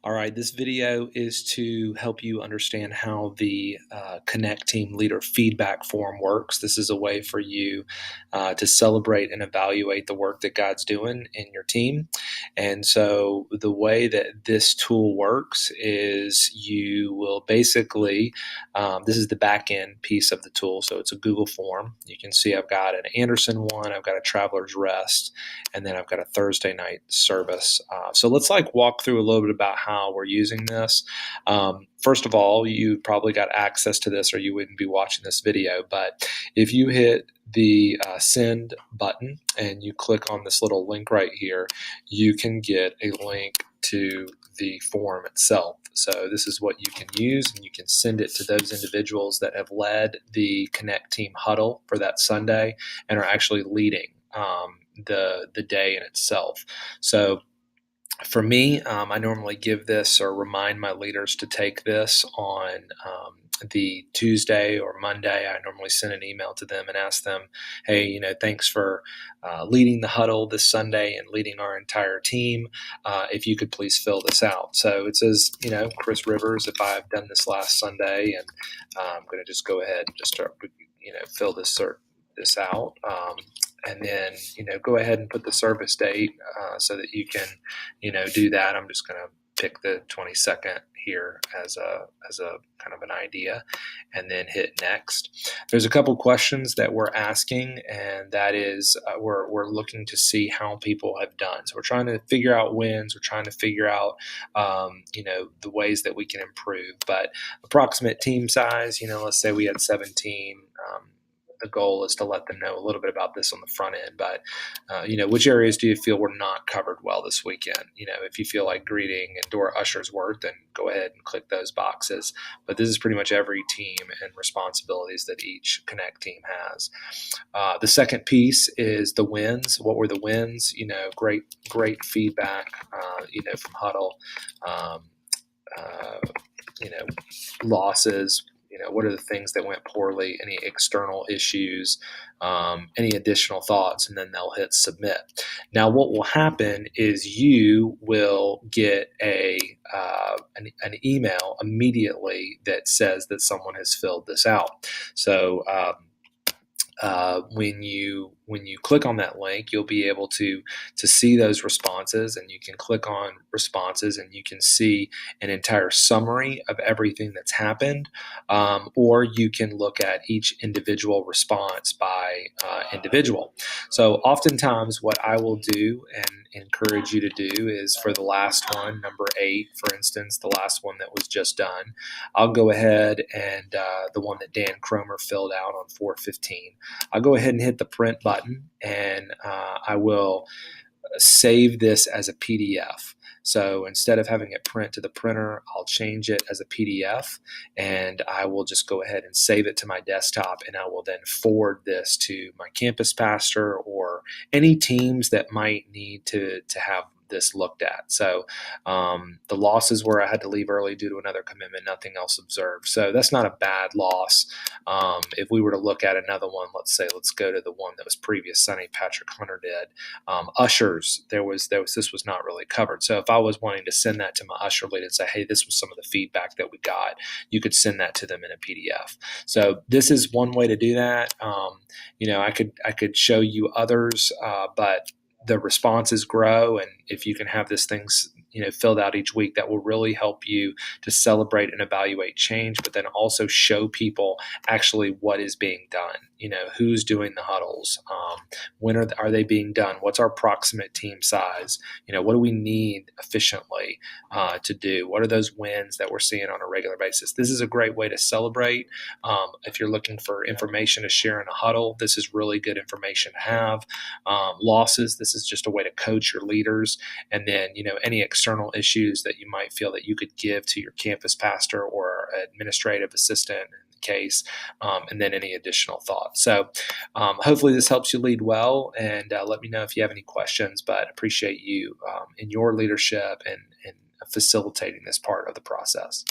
All right, this video is to help you understand how the Connect Team Leader feedback form works. This is a way for you to celebrate and evaluate the work that God's doing in your team. And so, the way that this tool works is you will basically, this is the back end piece of the tool. So, it's a Google form. You can see I've got an Anderson one, I've got a Traveler's Rest, and then I've got a Thursday night service. So let's walk through a little bit about how we're using this. First of all, you probably got access to this or you wouldn't be watching this video. But if you hit the send button and you click on this little link right here, you can get a link to the form itself. So this is what you can use, and you can send it to those individuals that have led the Connect Team huddle for that Sunday and are actually leading the day in itself. So for me, I normally give this or remind my leaders to take this on the Tuesday or Monday. I normally send an email to them and ask them, hey, thanks for leading the huddle this Sunday and leading our entire team. If you could please fill this out. So it says, Chris Rivers, if I've done this last Sunday, and I'm going to just go ahead and just start, fill this out. And then, go ahead and put the service date so that you can, do that. I'm just going to pick the 22nd here as a kind of an idea, and then hit next. There's a couple questions that we're asking, and that is we're looking to see how people have done. So we're trying to figure out wins. We're trying to figure out, the ways that we can improve. But approximate team size, let's say we had 17. The goal is to let them know a little bit about this on the front end, but which areas do you feel were not covered well this weekend? If you feel like greeting and door ushers were, then go ahead and click those boxes. But this is pretty much every team and responsibilities that each Connect team has. The second piece is the wins. What were the wins? Great feedback, from huddle. Losses. What are the things that went poorly, any external issues, any additional thoughts, and then they'll hit submit. Now, what will happen is you will get an email immediately that says that someone has filled this out. So when you click on that link, you'll be able to see those responses, and you can click on responses and you can see an entire summary of everything that's happened, or you can look at each individual response by individual. So oftentimes what I will do and encourage you to do is, for the last one, number 8, for instance, the last one that was just done, I'll go ahead and the one that Dan Cromer filled out on 4/15, I'll go ahead and hit the print button, and I will save this as a PDF. So instead of having it print to the printer, I'll change it as a PDF, and I will just go ahead and save it to my desktop, and I will then forward this to my campus pastor or any teams that might need to have this looked at. So the losses where I had to leave early due to another commitment, nothing else observed. So that's not a bad loss. If we were to look at another one, let's go to the one that was previous Sunday, Patrick Hunter did. Ushers, this was not really covered. So if I was wanting to send that to my usher lead and say, hey, this was some of the feedback that we got, you could send that to them in a PDF. So this is one way to do that. I could show you others, but the responses grow, and if you can have this things filled out each week, that will really help you to celebrate and evaluate change, but then also show people actually what is being done. Who's doing the huddles, when are they being done, what's our approximate team size, what do we need efficiently to do, what are those wins that we're seeing on a regular basis. This is a great way to celebrate. If you're looking for information to share in a huddle, this is really good information to have. Losses, this is just a way to coach your leaders, and then any external issues that you might feel that you could give to your campus pastor or administrative assistant case, and then any additional thoughts. So hopefully this helps you lead well, and let me know if you have any questions, but appreciate you in your leadership and facilitating this part of the process.